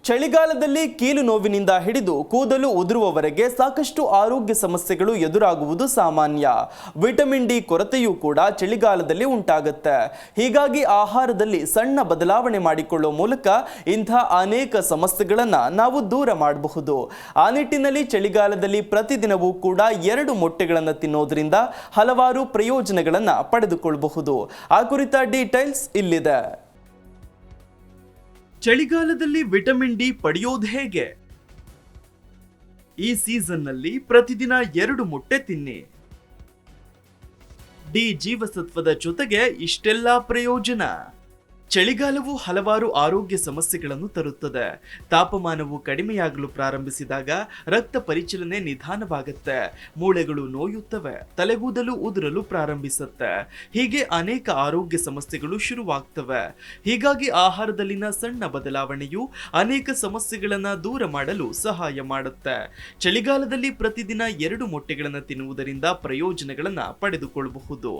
ಚಳಿಗಾಲದಲ್ಲಿ ಕೀಲು ನೋವಿನಿಂದ ಹಿಡಿದು ಕೂದಲು ಉದುರುವವರೆಗೆ ಸಾಕಷ್ಟು ಆರೋಗ್ಯ ಸಮಸ್ಯೆಗಳು ಎದುರಾಗುವುದು ಸಾಮಾನ್ಯ. ವಿಟಮಿನ್ ಡಿ ಕೊರತೆಯೂ ಕೂಡ ಚಳಿಗಾಲದಲ್ಲಿ ಉಂಟಾಗುತ್ತೆ. ಹೀಗಾಗಿ ಆಹಾರದಲ್ಲಿ ಸಣ್ಣ ಬದಲಾವಣೆ ಮಾಡಿಕೊಳ್ಳುವ ಮೂಲಕ ಇಂಥ ಅನೇಕ ಸಮಸ್ಯೆಗಳನ್ನು ನಾವು ದೂರ ಮಾಡಬಹುದು. ಆ ನಿಟ್ಟಿನಲ್ಲಿ ಚಳಿಗಾಲದಲ್ಲಿ ಪ್ರತಿದಿನವೂ ಕೂಡ 2 ಮೊಟ್ಟೆಗಳನ್ನು ತಿನ್ನೋದ್ರಿಂದ ಹಲವಾರು ಪ್ರಯೋಜನಗಳನ್ನು ಪಡೆದುಕೊಳ್ಳಬಹುದು. ಆ ಕುರಿತ ಡೀಟೇಲ್ಸ್ ಇಲ್ಲಿದೆ. ಚಳಿಗಾಲದಲ್ಲಿ ವಿಟಮಿನ್ ಡಿ ಪಡೆಯೋದು ಹೇಗೆ? ಈ ಸೀಸನ್ನಲ್ಲಿ ಪ್ರತಿದಿನ 2 ಮೊಟ್ಟೆ ತಿನ್ನಿ. ಡಿ ಜೀವಸತ್ವದ ಜೊತೆಗೆ ಇಷ್ಟೆಲ್ಲಾ ಪ್ರಯೋಜನ. ಚಳಿಗಾಲವು ಹಲವಾರು ಆರೋಗ್ಯ ಸಮಸ್ಯೆಗಳನ್ನು ತರುತ್ತದೆ. ತಾಪಮಾನವು ಕಡಿಮೆಯಾಗಲು ಪ್ರಾರಂಭಿಸಿದಾಗ ರಕ್ತ ಪರಿಚಲನೆ ನಿಧಾನವಾಗುತ್ತೆ, ಮೂಳೆಗಳು ನೋಯುತ್ತವೆ, ತಲೆಗೂದಲು ಉದುರಲು ಪ್ರಾರಂಭಿಸುತ್ತೆ. ಹೀಗೆ ಅನೇಕ ಆರೋಗ್ಯ ಸಮಸ್ಯೆಗಳು ಶುರುವಾಗ್ತವೆ. ಹೀಗಾಗಿ ಆಹಾರದಲ್ಲಿನ ಸಣ್ಣ ಬದಲಾವಣೆಯು ಅನೇಕ ಸಮಸ್ಯೆಗಳನ್ನು ದೂರ ಮಾಡಲು ಸಹಾಯ ಮಾಡುತ್ತೆ. ಚಳಿಗಾಲದಲ್ಲಿ ಪ್ರತಿದಿನ 2 ಮೊಟ್ಟೆಗಳನ್ನು ತಿನ್ನುವುದರಿಂದ ಪ್ರಯೋಜನಗಳನ್ನು ಪಡೆದುಕೊಳ್ಳಬಹುದು.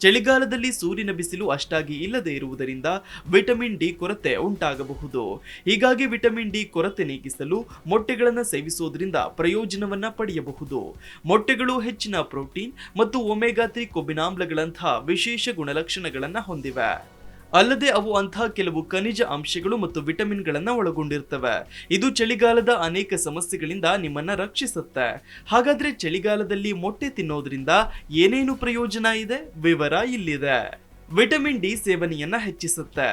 ಚಳಿಗಾಲದಲ್ಲಿ ಸೂರ್ಯನ ಬಿಸಿಲು ಅಷ್ಟಾಗಿ ಇಲ್ಲದೆ ಇರುವುದರಿಂದ ವಿಟಮಿನ್ ಡಿ ಕೊರತೆ ಉಂಟಾಗಬಹುದು. ಹೀಗಾಗಿ ವಿಟಮಿನ್ ಡಿ ಕೊರತೆ ನೀಗಿಸಲು ಮೊಟ್ಟೆಗಳನ್ನು ಸೇವಿಸುವುದರಿಂದ ಪ್ರಯೋಜನವನ್ನ ಪಡೆಯಬಹುದು. ಮೊಟ್ಟೆಗಳು ಹೆಚ್ಚಿನ ಪ್ರೋಟೀನ್ ಮತ್ತು ಒಮೆಗಾ 3 ಕೊಬ್ಬಿನಾಮ್ಲಗಳಂತಹ ವಿಶೇಷ ಗುಣಲಕ್ಷಣಗಳನ್ನು ಹೊಂದಿವೆ. ಅಲ್ಲದೆ ಅವು ಅಂತಹ ಕೆಲವು ಖನಿಜ ಅಂಶಗಳು ಮತ್ತು ವಿಟಮಿನ್ಗಳನ್ನು ಒಳಗೊಂಡಿರ್ತವೆ. ಇದು ಚಳಿಗಾಲದ ಅನೇಕ ಸಮಸ್ಯೆಗಳಿಂದ ನಿಮ್ಮನ್ನ ರಕ್ಷಿಸುತ್ತೆ. ಹಾಗಾದ್ರೆ ಚಳಿಗಾಲದಲ್ಲಿ ಮೊಟ್ಟೆ ತಿನ್ನೋದ್ರಿಂದ ಏನೇನು ಪ್ರಯೋಜನ ಇದೆ? ವಿವರ ಇಲ್ಲಿದೆ. ವಿಟಮಿನ್ ಡಿ ಸೇವನೆಯನ್ನ ಹೆಚ್ಚಿಸುತ್ತೆ.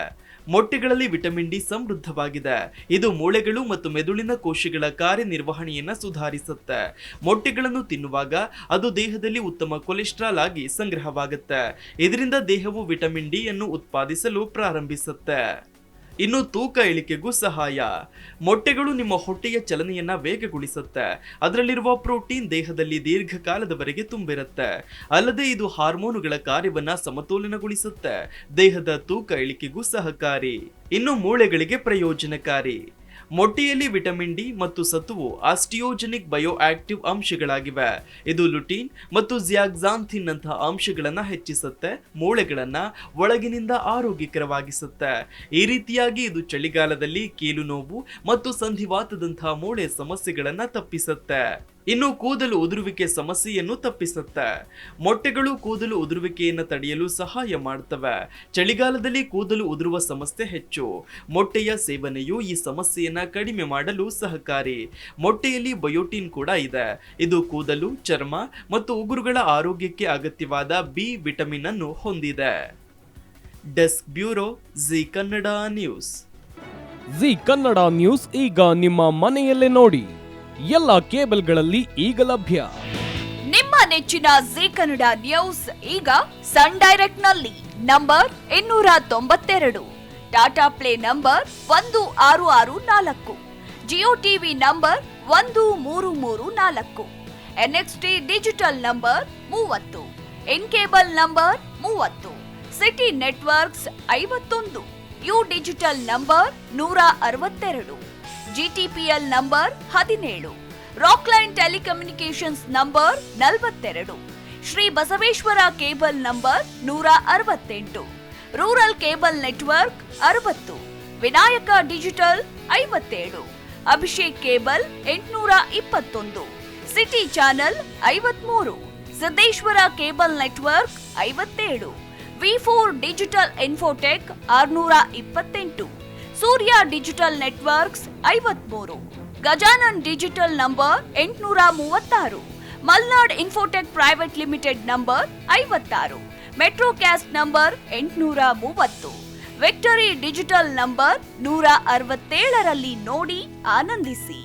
ಮೊಟ್ಟೆಗಳಲ್ಲಿ ವಿಟಮಿನ್ ಡಿ ಸಮೃದ್ಧವಾಗಿದೆ. ಇದು ಮೂಳೆಗಳು ಮತ್ತು ಮೆದುಳಿನ ಕೋಶಗಳ ಕಾರ್ಯನಿರ್ವಹಣೆಯನ್ನ ಸುಧಾರಿಸುತ್ತೆ. ಮೊಟ್ಟೆಗಳನ್ನು ತಿನ್ನುವಾಗ ಅದು ದೇಹದಲ್ಲಿ ಉತ್ತಮ ಕೊಲೆಸ್ಟ್ರಾಲ್ ಆಗಿ ಸಂಗ್ರಹವಾಗುತ್ತೆ. ಇದರಿಂದ ದೇಹವು ವಿಟಮಿನ್ ಡಿ ಅನ್ನು ಉತ್ಪಾದಿಸಲು ಪ್ರಾರಂಭಿಸುತ್ತೆ. ಇನ್ನು ತೂಕ ಇಳಿಕೆಗೂ ಸಹಾಯ. ಮೊಟ್ಟೆಗಳು ನಿಮ್ಮ ಹೊಟ್ಟೆಯ ಚಲನೆಯನ್ನ ವೇಗಗೊಳಿಸುತ್ತೆ. ಅದರಲ್ಲಿರುವ ಪ್ರೋಟೀನ್ ದೇಹದಲ್ಲಿ ದೀರ್ಘಕಾಲದವರೆಗೆ ತುಂಬಿರುತ್ತೆ. ಅಲ್ಲದೆ ಇದು ಹಾರ್ಮೋನುಗಳ ಕಾರ್ಯವನ್ನ ಸಮತೋಲನಗೊಳಿಸುತ್ತೆ. ದೇಹದ ತೂಕ ಇಳಿಕೆಗೂ ಸಹಕಾರಿ. ಇನ್ನು ಮೂಳೆಗಳಿಗೆ ಪ್ರಯೋಜನಕಾರಿ. ಮೊಟ್ಟೆಯಲ್ಲಿ ವಿಟಮಿನ್ ಡಿ ಮತ್ತು ಸತುವು ಆಸ್ಟಿಯೋಜೆನಿಕ್ ಬಯೋ ಆಕ್ಟಿವ್ ಅಂಶಗಳಾಗಿವೆ. ಇದು ಲುಟೀನ್ ಮತ್ತು ಜಿಯಾಕ್ಸಾಂಥಿನ್ ನಂತಹ ಅಂಶಗಳನ್ನ ಹೆಚ್ಚಿಸುತ್ತೆ. ಮೂಳೆಗಳನ್ನ ಒಳಗಿನಿಂದ ಆರೋಗ್ಯಕರವಾಗಿಸುತ್ತೆ. ಈ ರೀತಿಯಾಗಿ ಇದು ಚಳಿಗಾಲದಲ್ಲಿ ಕೀಲು ನೋವು ಮತ್ತು ಸಂಧಿವಾತದಂತಹ ಮೂಳೆ ಸಮಸ್ಯೆಗಳನ್ನ ತಪ್ಪಿಸುತ್ತೆ. ಇನ್ನು ಕೂದಲು ಉದುರುವಿಕೆ ಸಮಸ್ಯೆಯನ್ನು ತಪ್ಪಿಸುತ್ತೆ. ಮೊಟ್ಟೆಗಳು ಕೂದಲು ಉದುರುವಿಕೆಯನ್ನು ತಡೆಯಲು ಸಹಾಯ ಮಾಡುತ್ತವೆ. ಚಳಿಗಾಲದಲ್ಲಿ ಕೂದಲು ಉದುರುವ ಸಮಸ್ಯೆ ಹೆಚ್ಚು. ಮೊಟ್ಟೆಯ ಸೇವನೆಯು ಈ ಸಮಸ್ಯೆಯನ್ನ ಕಡಿಮೆ ಮಾಡಲು ಸಹಕಾರಿ. ಮೊಟ್ಟೆಯಲ್ಲಿ ಬಯೋಟಿನ್ ಕೂಡ ಇದೆ. ಇದು ಕೂದಲು, ಚರ್ಮ ಮತ್ತು ಉಗುರುಗಳ ಆರೋಗ್ಯಕ್ಕೆ ಅಗತ್ಯವಾದ ಬಿ ವಿಟಮಿನ್ ಅನ್ನು ಹೊಂದಿದೆ. Desk bureau, G Kannada news. G Kannada news ಈಗ ನಿಮ್ಮ ಮನೆಯಲ್ಲೇ ನೋಡಿ. ಎಲ್ಲ ಕೇಬಲ್ಗಳಲ್ಲಿ ಈಗ ಲಭ್ಯ. ನಿಮ್ಮ ನೆಚ್ಚಿನ ಜಿ ಕನ್ನಡ ನ್ಯೂಸ್ ಈಗ ಸನ್ ಡೈರೆಕ್ಟ್ ನಲ್ಲಿ number 292, Tata Play number 1664, Jio TV number 1334, NXT digital number 30, in cable number 30, city networks 51, U digital number 162, GTPL number 17, Rockline telecommunications number 42, Shri Basaveshwara cable number 168, rural cable network 60, Vinayaka digital 57, Abhishek cable 821, city channel 53, Siddeshwara cable network 57, ವಿ4 digital infotech 628, Surya digital networks 53, Gajanan digital number 836, Malnad infotech private limited number 56, Metrocast number 830, victory digital number 167ರಲ್ಲಿ ನೋಡಿ ಆನಂದಿಸಿ.